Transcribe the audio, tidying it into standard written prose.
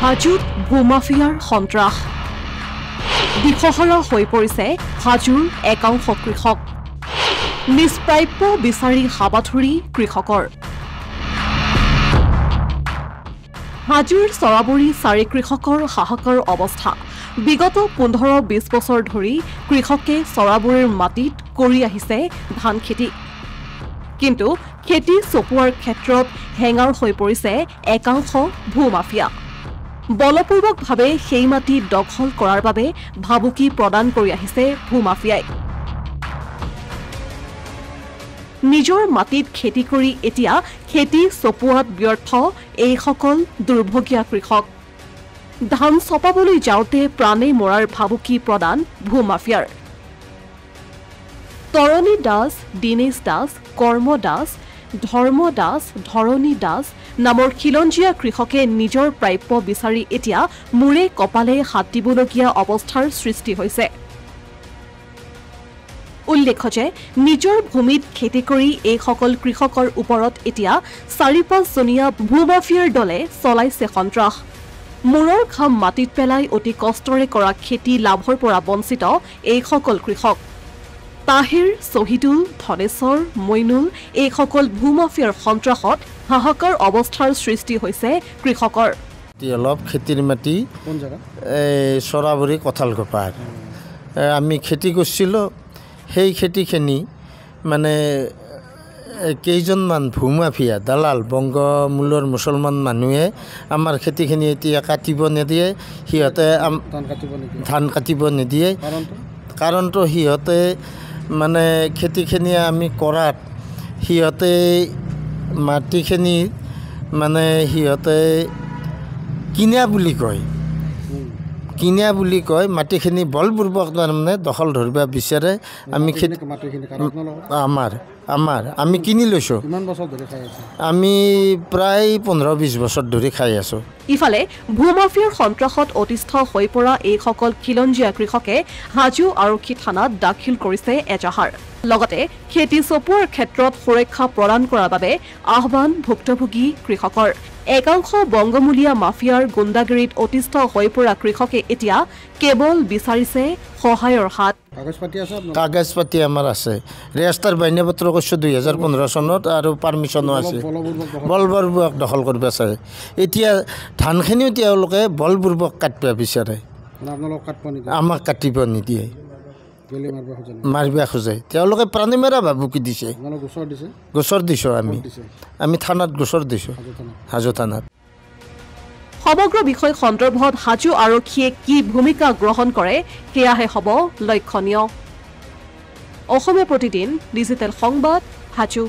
হাজোত ভূমাফিয়াৰ সন্ত্ৰাস দিশহাৰা হৈ পৰিছে হাজোৰ একাংশ কৃষক নিষ্প্ৰাপ্য বিচাৰি হাবাথুৰি কৃষকৰ হাজোৰ চৰাবৰী চাৰি কৃষকৰ হাহাকাৰ অৱস্থা বিগত 15-20 বছৰ ধৰি কৃষকে চৰাবৰীৰ মাটিত কৰি আহিছে ধান খেতি কিন্তু খেতি চপোৱাৰ ক্ষেত্ৰত হেঙাৰ হৈ পৰিছে একাংশ ভূমাফিয়া বলপূৰ্বকভাৱে সেই মাটি দখল কৰাৰ বাবে ভাবুকি প্ৰদান কৰি আহিছে ভূমাফিয়াই নিজৰ মাটিত খেতি কৰি এতিয়া খেতি চপোৱাত ব্যৰ্থ এই সকল দুৰ্ভগীয়া কৃষক ধান চপাবলৈ যাওঁতে প্ৰাণে মৰাৰ ভাবুকি প্ৰদান ভূমাফিয়াৰ তৰণী দাস দিনেশ দাস কৰ্ম দাস ধৰ্ম দাস ধৰণী দাস নামৰ খিলঞ্জীয়া কৃষকে নিজৰ প্ৰাপ্য বিচাৰি এতিয়া মূৰে কপালে হাত দিবলগীয়া অৱস্থাৰ সৃষ্টি হৈছে উল্লেখ্য যে নিজৰ ভূমিত খেতি কৰি এই সকল কৃষকৰ ওপৰত এতিয়া 4-5 জনীয়া ভূমাফিয়াৰ দলে চলাইছে সন্ত্ৰাস মূৰৰ ঘাম মাটিত পেলাই অতি কষ্টৰে কৰা খেতি লাভৰ পৰা বঞ্চিত এই সকল কৃষক তাহিৰ শহীদুল ধনেশ্বৰ মইনুল এই সকল ভূমাফিয়াৰ সন্ত্ৰাসত হাহাকাৰ অৱস্থাৰ সৃষ্টি হৈছে কৃষকৰ অলপ খেতিৰ মাটি কোন জায়গা চৰাবৰী কঁঠালগোপাৰ আমি খেতি কৰিছিলোঁ সেই খেতিখিনি মানে কেইজনমান ভূমাফিয়া দালাল বংগমূলৰ মুছলমান মানুহে আমাৰ খেতিখিনি এতিয়া কাটিব নিদিয়ে সিহঁতে ধান কাটিব নিদিয়ে কাৰণটো সিহঁতে মানে খেতিখিনি আমি কৰাত সিহঁতে মাটিখিনি মানে সিহঁতে কিনা বুলি কয় মাটিখিনি বলপূৰ্বক তাৰমানে দখল ধৰিব বিচাৰে আমি আমাৰ আমি কিনি লৈছোঁ আমি প্ৰায় 15-20 বছৰ ধৰি খাই আছোঁ ইফালে ভূমাফিয়াৰ সন্ত্ৰাসত অতিষ্ঠ হৈ পৰা এই সকল খিলঞ্জীয়া কৃষকে হাজো আৰক্ষী থানাত দাখিল কৰিছে এজাহাৰ লগতে খেতি চপোৱাৰ ক্ষেত্ৰত সুৰক্ষা প্ৰদান কৰাৰ বাবে আহ্বান ভুক্তভোগী কৃষকৰ একাংশ বংগমূলীয়া মাফিয়াৰ গুণ্ডাগিৰিত অতিষ্ঠ হৈ পৰা কৃষকে এতিয়া কেৱল বিচাৰিছে সহায়ৰ হাত কাগজ পাতি আমাৰ আছে ৰেজিষ্টাৰ বাইনা পত্ৰ কৰিছোঁ 2015 চনত আৰু পাৰ্মিশ্যনো আছে বলপূৰ্বক দখল কৰিব চায় এতিয়া ধানখিনিও তেওঁলোকে বলপূৰ্বক কাটিব বিচাৰে আমাক কাটিব নিদিয়ে মাৰিব খোজে তেওঁলোকে প্ৰাণী মাৰা ভাবুকি দিছে গোচৰ দিছোঁ আমি থানাত গোচৰ দিছোঁ হাজো থানাত সমগ্ৰ বিষয় সন্দৰ্ভত হাজো আৰক্ষীয়ে কি ভূমিকা গ্ৰহণ কৰে সেয়াহে হ'ব লক্ষণীয় অসমীয়া প্ৰতিদিন ডিজিটেল সংবাদ হাজো